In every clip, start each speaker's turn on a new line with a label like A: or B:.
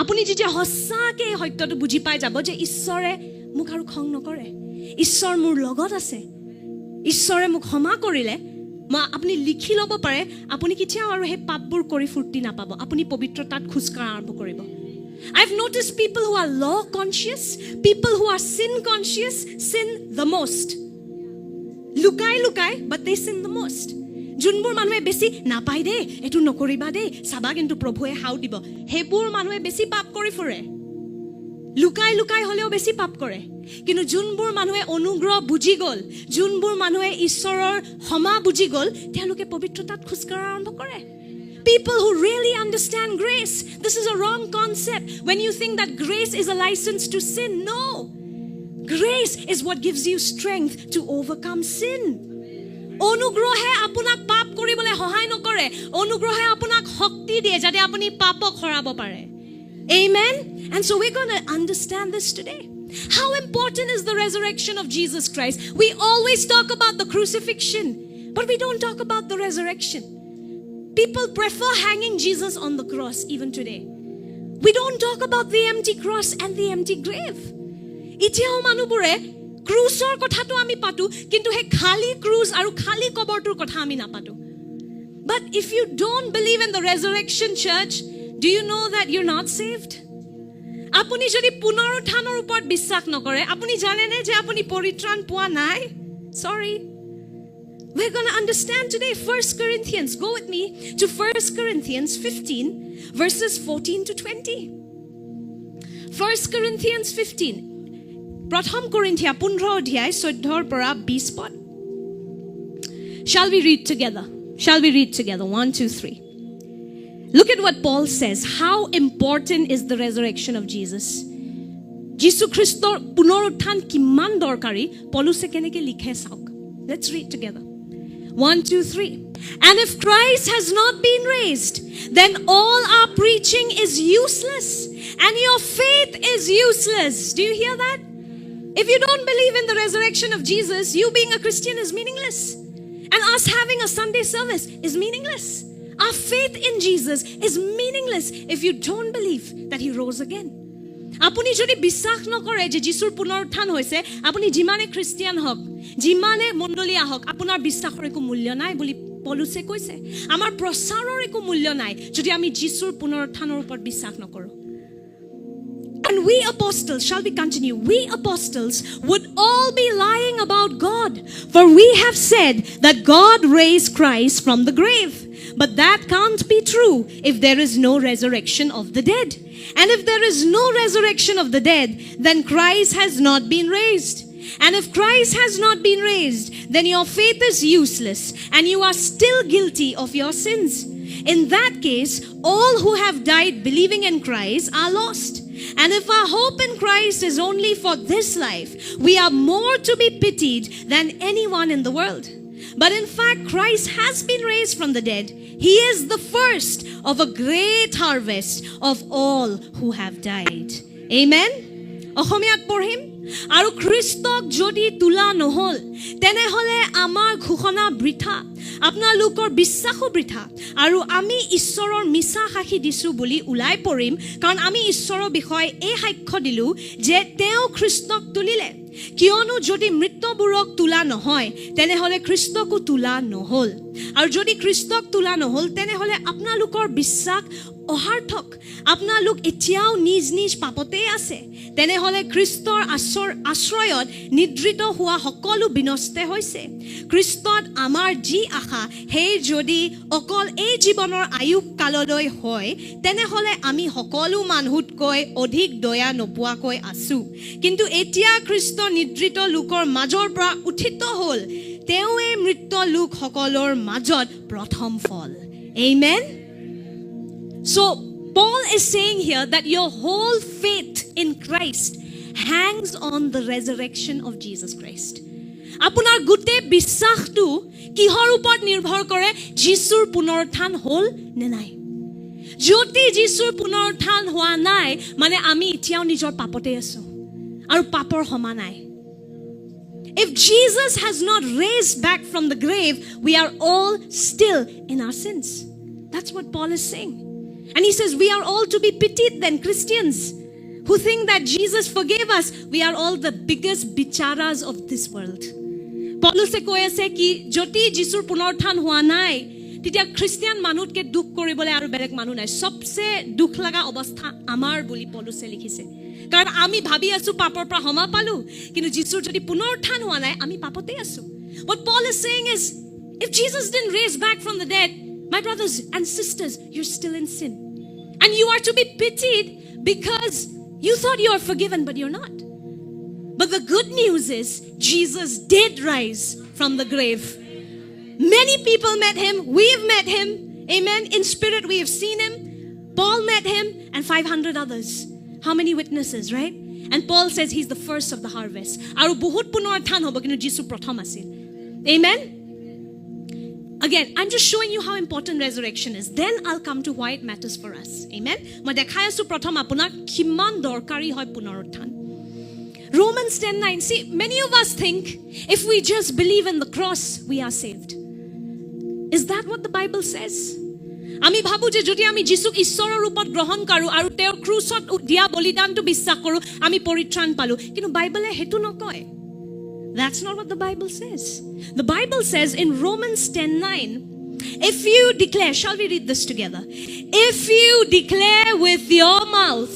A: আপুনি যেতিয়া সঁচাকৈ সত্যটো বুজি পাই যাব যে ঈশ্বৰে মোক আৰু খং নকৰে, ঈশ্বৰ মোৰ লগত আছে, ঈশ্বৰে মোক ক্ষমা কৰিলে, আপুনি লিখি ল'ব পাৰে, আপুনি কেতিয়াও আৰু সেই পাপবোৰ কৰি ফূৰ্তি নাপাব, আপুনি পবিত্ৰতাত খোজকঢ়া আৰম্ভ কৰিব। I've noticed people who are law conscious, people who are sin conscious, sin the most. লুকাই, but they sin the most. যোনবোৰ মানুহে বেছি নাপাই দে, এইটো নকৰিবা দে, চাবা কিন্তু প্ৰভুৱে হাও দিব, সেইবোৰ মানুহে বেছি পাপ কৰি ফুৰে। লুকাই হ'লেও বেছি পাপ কৰে। কিন্তু যোনবোৰ মানুহে অনুগ্ৰহ বুজি গ'ল, যোনবোৰ মানুহে ঈশ্বৰৰ ক্ষমা বুজি গ'ল, তেওঁলোকে পবিত্ৰতাত খোজকঢ়া আৰম্ভ কৰে। People who really understand grace. This is a wrong concept. When you think that grace is a license to sin, no. Grace is what gives you strength to overcome sin. অনুগ্ৰহে আপোনাক পাপ কৰিবলৈ সহায় নকৰে, অনুগ্ৰহে আপোনাক শক্তি দিয়ে যাতে আপুনি পাপক হৰাব পাৰে। Amen? And so we're going to understand this today. How important is the resurrection of Jesus Christ? We always talk about the crucifixion, but we don't talk about the resurrection. People prefer hanging Jesus on the cross even today. We don't talk about the empty cross and the empty grave. Itiao manubure ক্ৰুজৰ কথাটো আমি পাতো, কিন্তু হে খালি cruise আৰু খালি কবৰটোৰ কথা আমি নাপাতো। But if you don't believe in the resurrection, church, do you know that you're not saved? আপুনি যদি পুনৰুত্থানৰ ওপৰত বিশ্বাস নকৰে, আপুনি জানেনে যে আপুনি পৰিত্ৰাণ পোৱা নাই? Sorry. We're going to understand today 1 Corinthians. Go with me to 1 Corinthians 15, verses 14 to 20. 1 Corinthians 15. প্ৰথম কৰিন্থিয়া 15 অধ্যায় 14 পৰা 20 পদ। Shall we read together? Shall we read together? 1, 2, 3. Look at what Paul says. How important is the resurrection of Jesus? যীশু খ্ৰীষ্টৰ পুনৰুত্থান কিমান দৰকাৰী পৌলুসে কেনেকৈ লিখে চাওক। Let's read together. 1, 2, 3. And if Christ has not been raised, then all our preaching is useless and your faith is useless. Do you hear that? If you don't believe in the resurrection of Jesus, you being a Christian is meaningless. And us having a Sunday service is meaningless. Our faith in Jesus is meaningless if you don't believe that he rose again. আপুনি যদি বিশ্বাস নকৰে যে যীশুৰ পুনৰুত্থান হৈছে, আপুনি যিমানে খ্ৰীষ্টিয়ান হওক, যিমানে মণ্ডলীয়া হওক, আপোনাৰ বিশ্বাসৰ একো মূল্য নাই বুলি পৌলুসে কৈছে। আমাৰ প্ৰচাৰৰ একো মূল্য নাই যদি আমি যীশুৰ পুনৰুত্থানৰ ওপৰত বিশ্বাস নকৰো। And we apostles, shall we continue? We apostles would all be lying about God, for we have said that God raised Christ from the grave. But that can't be true if there is no resurrection of the dead. And if there is no resurrection of the dead, then Christ has not been raised. And if Christ has not been raised, then your faith is useless and you are still guilty of your sins. In that case, all who have died believing in Christ are lost. And if our hope in Christ is only for this life, we are more to be pitied than anyone in the world. But in fact, Christ has been raised from the dead. He is the first of a great harvest of all who have died. Amen? অসমীয়াত পঢ়িম। আৰু খ্ৰীষ্টক যদি তোলা নহল, তেনেহলে আমাৰ ঘোষণা বৃথা, আপোনালোকৰ বিশ্বাসো বৃথা, আৰু আমি ঈশ্বৰৰ মিছা সাক্ষী দিছো বুলি ওলাই পৰিম, কাৰণ আমি ঈশ্বৰৰ বিষয়ে এই সাক্ষ্য দিলো যে তেওঁ খ্ৰীষ্টক তুলিলে। কিয়নো যদি মৃতবোৰক তোলা নহয়, তেনেহলে খ্ৰীষ্টকো তোলা নহল। আৰু যদি খ্ৰীষ্টক তোলা নহল, তেনেহলে আপোনালোকৰ বিশ্বাস অসাৰ্থক, আপোনালোক এতিয়াও নিজ নিজ পাপতে আছে। তেনেহলে খ্ৰীষ্টৰ আশ্ৰয়ত নিদ্ৰিত হোৱা সকলো বিনষ্ট হৈছে। খ্ৰীষ্টত আমাৰ যি আশা, সেই যদি অকল এই জীৱনৰ আয়ুস কাললৈ হয়, তেনেহলে আমি সকলো মানুহতকৈ অধিক দয়া নোপোৱাকৈ আছো। কিন্তু এতিয়া খ্ৰীষ্ট নিদ্ৰিত লোকৰ মাজৰ পৰা উত্থিত হ'ল, তেওঁৱে মৃত লোকসকলৰ মাজত প্ৰথম ফল। Amen? So Paul is saying here that your whole faith in Christ hangs on the resurrection of Jesus Christ. আপোনাৰ গোটেই বিশ্বাসটো কিহৰ ওপৰত নিৰ্ভৰ কৰে? যীশুৰ পুনৰুত্থান হ'ল নে নাই। যদি যীশুৰ পুনৰুত্থান হোৱা নাই, মানে আমি এতিয়াও নিজৰ পাপতে আছো আৰু পাপৰ ক্ষমা নাই। If Jesus has not raised back from the grave, we are all still in our sins. That's what Paul is saying. And he says, we are all to be pitied then, Christians who think that Jesus forgave us. We are all the biggest bicharas of this world. Paulus কৈ আছে কি যদি যিশুৰ পুনৰুত্থান হোৱা নাই তেতিয়া Christian মানুহতকে দুখ কৰিবলৈ আৰু বেলেগ মানুহ নাই সবচে দুখ লগা অৱস্থা আমাৰ বুলি পৌলুসে লিখিছে কাৰণ আমি ভাবি আছো পাপৰ পৰা ক্ষমা পালো কিন্তু যিশুৰ যদি পুনৰুত্থান হোৱা নাই আমি পাপতে আছো. What Paul is saying is, if Jesus didn't raise back from the dead, my brothers and sisters, you're still in sin. And you are to be pitied because you thought you are forgiven, but you're not. But the good news is, Jesus did rise from the grave. Many people met him. We've met him. Amen. In spirit, we have seen him. Paul met him and 500 others. How many witnesses, right? And Paul says he's the first of the harvest. Aru bahut punorthan hobo kintu Jisu prothom asil. Amen. Again, I'm just showing you how important resurrection is. Then I'll come to why it matters for us. Amen. Moi dekhai asu prothom apunak kiman dorkari hoy punorthan. Romans 10:9. See, many of us think if we just believe in the cross, we are saved. Is that what the Bible says? আমি ভাবো যে যদি আমি যিশুক ঈশ্বৰৰ ৰূপত গ্ৰহণ কৰো আৰু তেওঁৰ ক্ৰুচত দিয়া বলিদানটো বিশ্বাস কৰো আমি পৰিত্ৰাণ পালো কিন্তু বাইবেলে হেতু নকয়. That's not what the Bible says. The Bible says in Romans 10:9, if you declare, shall we read this together? If you declare with your mouth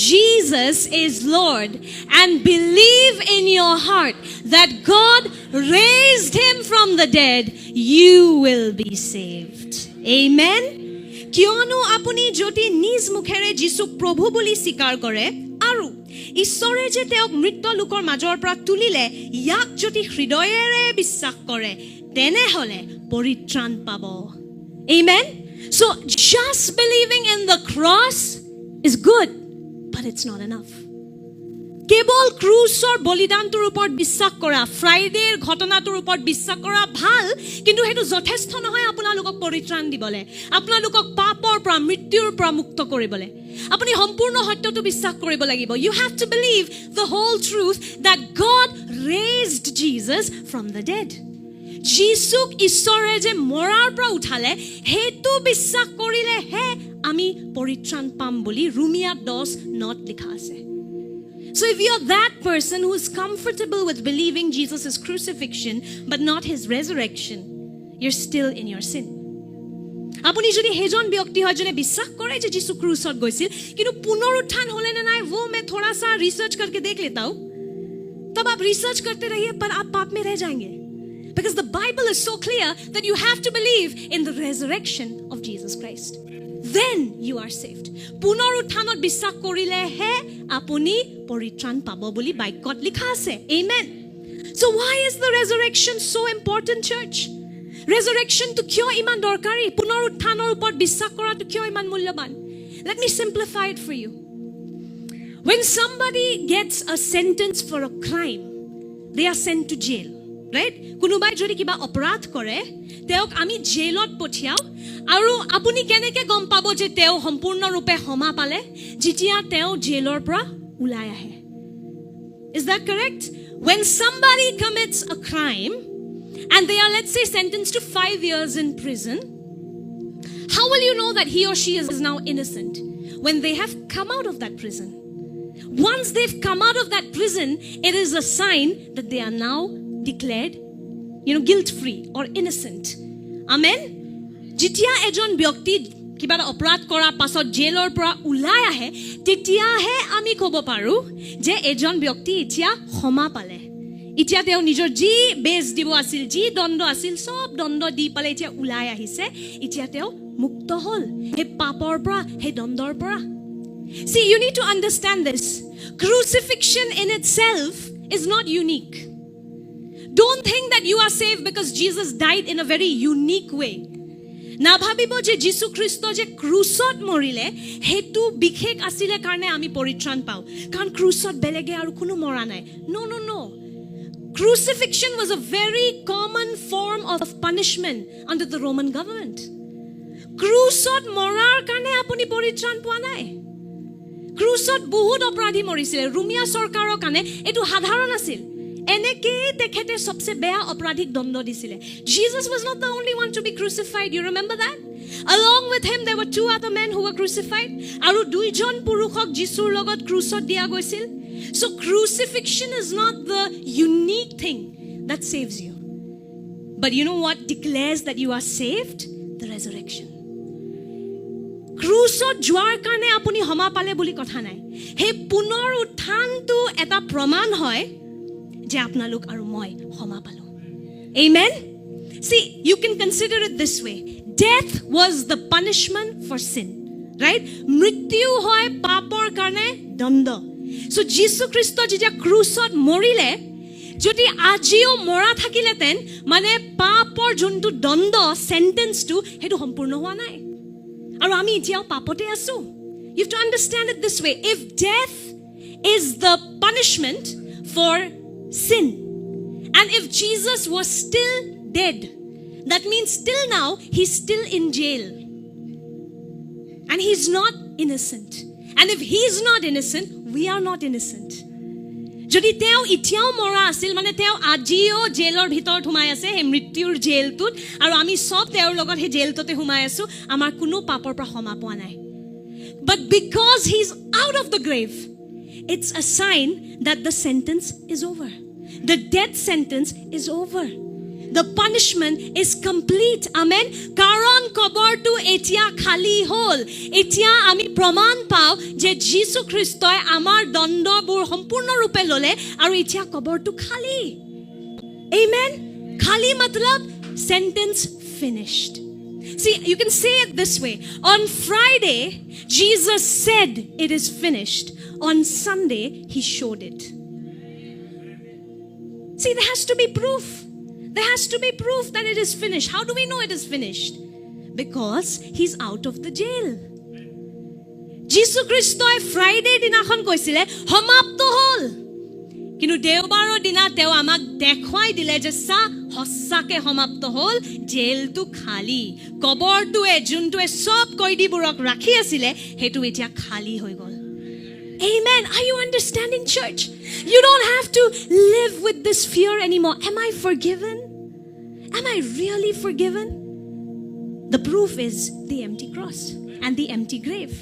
A: Jesus is Lord and believe in your heart that God raised him from the dead, you will be saved. Amen. কিয়নো আপুনি যদি নিজ মুখেৰে যিশুক প্ৰভু বুলি স্বীকাৰ কৰে আৰু ঈশ্বৰে যে তেওঁক মৃত লোকৰ মাজৰ পৰা তুলিলে ইয়াক যদি হৃদয়েৰে বিশ্বাস কৰে তেনেহলে পৰিত্ৰাণ পাব. Amen. So just believing in the cross is good, but it's not enough. কেৱল ক্ৰুচৰ বলিদানটোৰ ওপৰত বিশ্বাস কৰা ফ্ৰাইডেৰ ঘটনাটোৰ ওপৰত বিশ্বাস কৰা ভাল কিন্তু হেতু যথেষ্ট নহয় আপোনালোকক পৰিত্ৰাণ দিবলে আপোনালোকক পাপৰ পৰা মৃত্যুৰ পৰা মুক্ত কৰিবলে আপুনি সম্পূৰ্ণ সত্যটো বিশ্বাস কৰিব লাগিব. You have to believe the whole truth that God raised Jesus from the dead. যিশুক ঈশ্বৰে যে মৰাৰ পৰা উঠালে হেতু বিশ্বাস কৰিলেহে আমি পৰিত্ৰাণ পাম বুলি ৰোমিয়া 10:9 লিখা আছে. So if you're that person who is comfortable with believing Jesus' crucifixion but not his resurrection, you're still in your sin. আপুনি যদি হেজন ব্যক্তি হয় যোনে বিশ্বাস কৰে যে যিশু ক্ৰুচত গৈছিল কিন্তু পুনৰুত্থান হলে না নাই वो मैं थोड़ा सा रिसर्च करके देख लेता हूं तब आप रिसर्च करते रहिए पर आप पाप में रह जाएंगे because the Bible is so clear that you have to believe in the resurrection of Jesus Christ. Then you are saved. পুনৰুত্থানত বিশ্বাস কৰিলেহে আপুনি পৰিত্ৰাণ পাব বুলি বাইকত লিখা আছে. Amen. So why is the resurrection so important, church? Resurrection to কিয় ইমান দৰকাৰী? পুনৰুত্থানৰ ওপৰত বিশ্বাস কৰাটো কিয় ইমান মূল্যৱান? Let me simplify it for you. When somebody gets a sentence for a crime, they are sent to jail. Right? কোনোবাই যদি কিবা অপৰাধ কৰে তেওঁক আমি জেলত পঠিয়াও আৰু আপুনি কেনেকৈ গম পাব যে তেওঁ সম্পূৰ্ণৰূপে ক্ষমা পালে যেতিয়া তেওঁ জেলৰ পৰা ওলাই আহে. Is that correct? When somebody commits a crime and they are, let's say, sentenced to 5 years in prison, how will you know that he or she is now innocent? When they have come out of that prison. Once they've come out of that prison, it is a sign that they are now declared, guilt-free or innocent. Amen? যেতিয়া এজন ব্যক্তি কিবা অপৰাধ কৰাৰ পাছত জেলৰ পৰা ওলাই আহে তেতিয়াহে আমি ক'ব পাৰো যে এজন ব্যক্তি এতিয়া ক্ষমা পালে. এতিয়া তেওঁ নিজৰ যি বেজ দিব আছিল যি দণ্ড আছিল সব দণ্ড দি পালে এতিয়া ওলাই আহিছে এতিয়া তেওঁ মুক্ত হ'ল হে পাপৰ পৰা হে দণ্ডৰ পৰা. See, you need to understand this. Crucifixion in itself is not unique. Don't think that you are saved because Jesus died in a very unique way. না ভাবিব যে যীশু খ্ৰীষ্ট যে ক্ৰুচত মৰিলে হেতু বিশেষ আছিলে কাৰণে আমি পৰিত্ৰাণ পাও কাৰণ ক্ৰুচত বেলেগে আৰু কোনো মৰা নাই. No. Crucifixion was a very common form of punishment under the Roman government. ক্ৰুচত মৰাৰ কাৰণে আপুনি পৰিত্ৰাণ পোৱা নাই. ক্ৰুচত বহুত অপৰাধী মৰিছিলে. ৰোমিয়া চৰকাৰৰ কাৰণে এইটো সাধাৰণ আছিল. এনেকে তেখেতে সবচে বেয়া অপৰাধিক দণ্ড দিছিলে. Jesus was not the only one to be crucified. You remember that? Along with him there were two other men who were crucified. আৰু দুইজন পুৰুষক যিশুৰ লগত ক্ৰুচত দিয়া গৈছিল. So crucifixion is not the unique thing that saves you. But you know what declares that you are saved? The resurrection. ক্ৰুচত যোৱাৰ কাৰণে আপুনি ক্ষমা পালে বুলি কথা নাই. হে পুনৰ উত্থানটো এটা প্ৰমাণ হয় যে আপোনালোক আৰু মই ক্ষমা পালো. Amen. See, you can consider it this way. Death was the punishment for sin. Right? মৃত্যু হয় পাপৰ কাৰণে দণ্ড. So Jesus Christ যেতিয়া ক্ৰুচত মৰিলে যদি আজিও মৰা থাকিলেতেন মানে পাপৰ যোনটো দণ্ড সেন্টেন্সটো হেতু সম্পূৰ্ণ হোৱা নাই. আৰু আমি এতিয়াও পাপতে আছো. You have to understand it this way. If death is the punishment for sin, and if Jesus was still dead, that means still now he's still in jail. And he's not innocent. And if he's not innocent, we are not innocent. যদি তেওঁ ইতিয়াও মৰা আছিল মানে তেওঁ আজিও জেলৰ ভিতৰত সোমাই আছে হে মৃত্যুৰ জেলটোত আৰু আমি সব তেওঁৰ লগত হে জেলটোতে সোমাই আছো আমাৰ কোনো পাপৰ পৰা ক্ষমা পোৱা নাই. But because he's out of the grave, it's a sign that the sentence is over. The death sentence is over. The punishment is complete. Amen. Karon kobortu etia khali hol. Etia ami praman pao je Jesu Christoi amar dondo bur sampurno rupe lole aru etia kobortu khali. Amen. Khali matlab sentence finished. See, you can say it this way. On Friday, Jesus said it is finished. On Sunday, he showed it. See, there has to be proof. There has to be proof that it is finished. How do we know it is finished? Because he's out of the jail. Jesus Christ Friday dinakon koisile samapto hol. Kinu deobaৰৰ দিনা তেও আমাক দেখুৱাই দিলে যে সা হসাকে সমাপ্ত হল জেলটো খালি কবৰটোৱে যোনটোৱে সব কয়দীবোৰক ৰাখি আছিল হেতু এতিয়া খালি হৈ গল. Amen. Are you understanding, church? You don't have to live with this fear anymore. Am I forgiven? Am I really forgiven? The proof is the empty cross and the empty grave.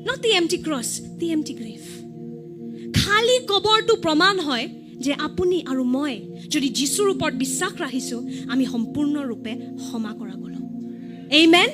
A: Not the empty cross, the empty grave. খালি কবৰটো প্ৰমাণ হয় যে আপুনি আৰু মই যদি যিশুৰ ওপৰত বিশ্বাস ৰাখিছো আমি সম্পূৰ্ণ ৰূপে ক্ষমা কৰা গলো. Amen.